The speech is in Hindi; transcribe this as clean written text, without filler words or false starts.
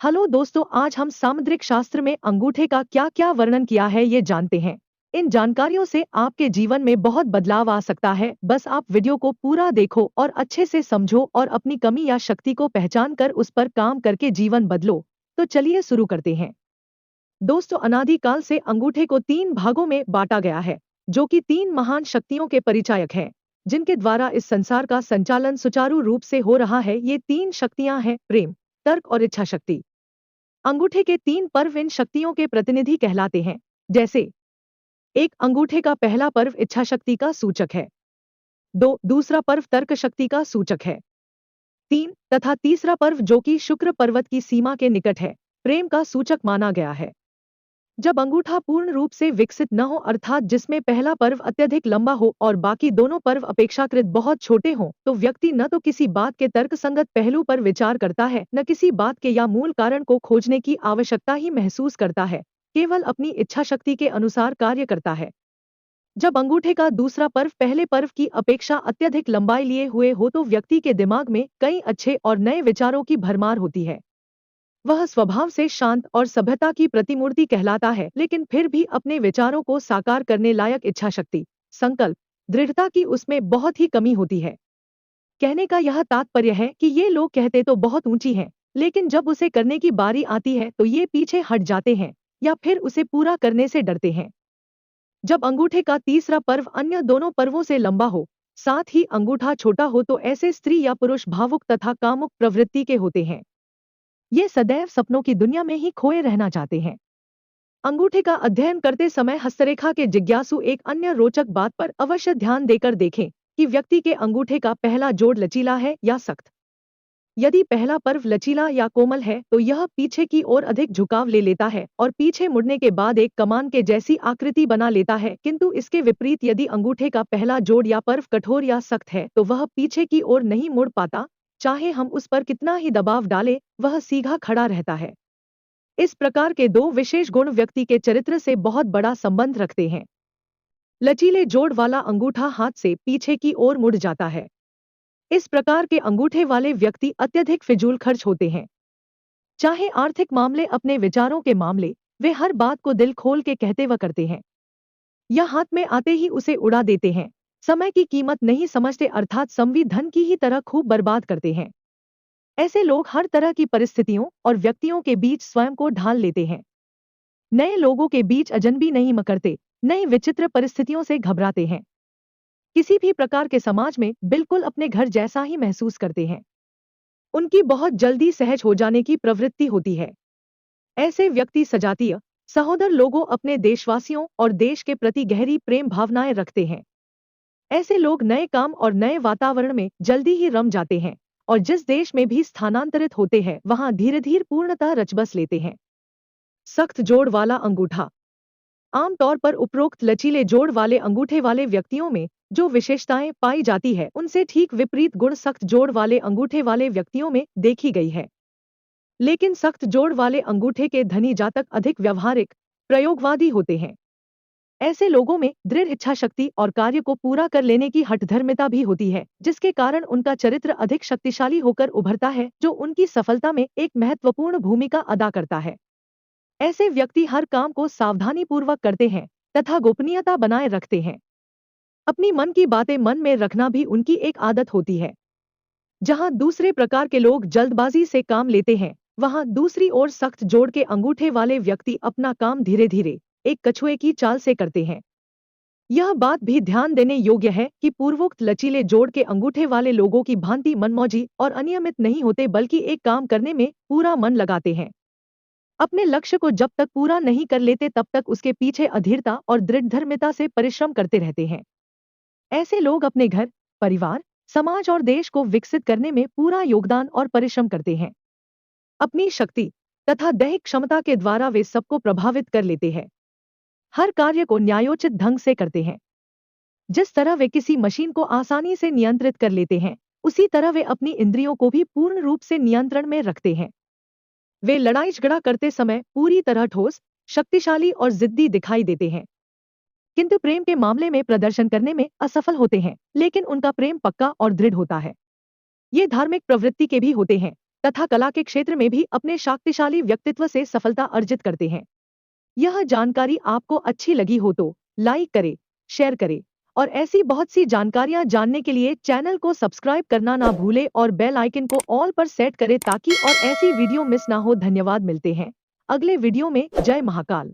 हेलो दोस्तों, आज हम सामुद्रिक शास्त्र में अंगूठे का क्या क्या वर्णन किया है ये जानते हैं। इन जानकारियों से आपके जीवन में बहुत बदलाव आ सकता है। बस आप वीडियो को पूरा देखो और अच्छे से समझो और अपनी कमी या शक्ति को पहचान कर उस पर काम करके जीवन बदलो। तो चलिए शुरू करते हैं। दोस्तों, अनादिकाल से अंगूठे को तीन भागों में बांटा गया है, जो कि तीन महान शक्तियों के परिचायक हैं, जिनके द्वारा इस संसार का संचालन सुचारू रूप से हो रहा है। ये तीन शक्तियां हैं: प्रेम, तर्क और इच्छा शक्ति। अंगूठे के तीन पर्व इन शक्तियों के प्रतिनिधि कहलाते हैं। जैसे एक, अंगूठे का पहला पर्व इच्छा शक्ति का सूचक है। दो, दूसरा पर्व तर्क शक्ति का सूचक है। तीन तथा तीसरा पर्व, जो कि शुक्र पर्वत की सीमा के निकट है, प्रेम का सूचक माना गया है। जब अंगूठा पूर्ण रूप से विकसित न हो, अर्थात जिसमें पहला पर्व अत्यधिक लंबा हो और बाकी दोनों पर्व अपेक्षाकृत बहुत छोटे हों, तो व्यक्ति न तो किसी बात के तर्कसंगत पहलू पर विचार करता है, न किसी बात के या मूल कारण को खोजने की आवश्यकता ही महसूस करता है, केवल अपनी इच्छा शक्ति के अनुसार कार्य करता है। जब अंगूठे का दूसरा पर्व पहले पर्व की अपेक्षा अत्यधिक लंबाई लिए हुए हो, तो व्यक्ति के दिमाग में कई अच्छे और नए विचारों की भरमार होती है। वह स्वभाव से शांत और सभ्यता की प्रतिमूर्ति कहलाता है, लेकिन फिर भी अपने विचारों को साकार करने लायक इच्छा शक्ति, संकल्प, दृढ़ता की उसमें बहुत ही कमी होती है। कहने का यह तात्पर्य है कि ये लोग कहते तो बहुत ऊंची हैं, लेकिन जब उसे करने की बारी आती है तो ये पीछे हट जाते हैं या फिर उसे पूरा करने से डरते हैं। जब अंगूठे का तीसरा पर्व अन्य दोनों पर्वों से लंबा हो, साथ ही अंगूठा छोटा हो, तो ऐसे स्त्री या पुरुष भावुक तथा कामुक प्रवृत्ति के होते हैं। ये सदैव सपनों की दुनिया में ही खोए रहना चाहते हैं। अंगूठे का अध्ययन करते समय हस्तरेखा के जिज्ञासु एक अन्य रोचक बात पर अवश्य ध्यान देकर देखें कि व्यक्ति के अंगूठे का पहला जोड़ लचीला है या सख्त। यदि पहला पर्व लचीला या कोमल है, तो यह पीछे की ओर अधिक झुकाव ले लेता है और पीछे मुड़ने के बाद एक कमान के जैसी आकृति बना लेता है, किंतु इसके विपरीत यदि अंगूठे का पहला जोड़ या पर्व कठोर या सख्त है, तो वह पीछे की ओर नहीं मुड़ पाता। चाहे हम उस पर कितना ही दबाव डालें, वह सीधा खड़ा रहता है। इस प्रकार के दो विशेष गुण व्यक्ति के चरित्र से बहुत बड़ा संबंध रखते हैं। लचीले जोड़ वाला अंगूठा हाथ से पीछे की ओर मुड़ जाता है। इस प्रकार के अंगूठे वाले व्यक्ति अत्यधिक फिजूल खर्च होते हैं। चाहे आर्थिक मामले, अपने विचारों के मामले, वे हर बात को दिल खोल के कहते व करते हैं, या हाथ में आते ही उसे उड़ा देते हैं। समय की कीमत नहीं समझते, अर्थात संवी धन की ही तरह खूब बर्बाद करते हैं। ऐसे लोग हर तरह की परिस्थितियों और व्यक्तियों के बीच स्वयं को ढाल लेते हैं। नए लोगों के बीच अजनबी नहीं मकरते, नई विचित्र परिस्थितियों से घबराते हैं। किसी भी प्रकार के समाज में बिल्कुल अपने घर जैसा ही महसूस करते हैं। उनकी बहुत जल्दी सहज हो जाने की प्रवृत्ति होती है। ऐसे व्यक्ति सजातीय, सहोदर लोगों, अपने देशवासियों और देश के प्रति गहरी प्रेम भावनाएं रखते हैं। ऐसे लोग नए काम और नए वातावरण में जल्दी ही रम जाते हैं और जिस देश में भी स्थानांतरित होते हैं, वहां धीरे धीरे पूर्णतः रचबस लेते हैं। सख्त जोड़ वाला अंगूठा। आमतौर पर उपरोक्त लचीले जोड़ वाले अंगूठे वाले व्यक्तियों में जो विशेषताएं पाई जाती है, उनसे ठीक विपरीत गुण सख्त जोड़ वाले अंगूठे वाले व्यक्तियों में देखी गई है। लेकिन सख्त जोड़ वाले अंगूठे के धनी जातक अधिक व्यवहारिक, प्रयोगवादी होते हैं। ऐसे लोगों में दृढ़ इच्छा शक्ति और कार्य को पूरा कर लेने की हठधर्मिता भी होती है, जिसके कारण उनका चरित्र अधिक शक्तिशाली होकर उभरता है, जो उनकी सफलता में एक महत्वपूर्ण भूमिका अदा करता है। ऐसे व्यक्ति हर काम को सावधानीपूर्वक करते हैं तथा गोपनीयता बनाए रखते हैं। अपनी मन की बातें मन में रखना भी उनकी एक आदत होती है। जहां दूसरे प्रकार के लोग जल्दबाजी से काम लेते हैं, वहां दूसरी ओर सख्त जोड़ के अंगूठे वाले व्यक्ति अपना काम धीरे धीरे, एक कछुए की चाल से करते हैं। यह बात भी ध्यान देने योग्य है कि पूर्वोक्त लचीले जोड़ के अंगूठे वाले लोगों की भांति मनमौजी और अनियमित नहीं होते, बल्कि एक काम करने में पूरा मन लगाते हैं। अपने लक्ष्य को जब तक पूरा नहीं कर लेते, तब तक उसके पीछे अधीरता और दृढ़धर्मिता से परिश्रम करते रहते हैं। ऐसे लोग अपने घर, परिवार, समाज और देश को विकसित करने में पूरा योगदान और परिश्रम करते हैं। अपनी शक्ति तथा दैहिक क्षमता के द्वारा वे सबको प्रभावित कर लेते हैं। हर कार्य को न्यायोचित ढंग से करते हैं। जिस तरह वे किसी मशीन को आसानी से नियंत्रित कर लेते हैं, उसी तरह वे अपनी इंद्रियों को भी पूर्ण रूप से नियंत्रण में रखते हैं। वे लड़ाई झगड़ा करते समय पूरी तरह ठोस, शक्तिशाली और जिद्दी दिखाई देते हैं, किंतु प्रेम के मामले में प्रदर्शन करने में असफल होते हैं, लेकिन उनका प्रेम पक्का और दृढ़ होता है। ये धार्मिक प्रवृत्ति के भी होते हैं, तथा कला के क्षेत्र में भी अपने शक्तिशाली व्यक्तित्व से सफलता अर्जित करते हैं। यह जानकारी आपको अच्छी लगी हो तो लाइक करें, शेयर करें और ऐसी बहुत सी जानकारियां जानने के लिए चैनल को सब्सक्राइब करना ना भूले और बेल आइकन को ऑल पर सेट करें ताकि और ऐसी वीडियो मिस ना हो। धन्यवाद, मिलते हैं अगले वीडियो में। जय महाकाल।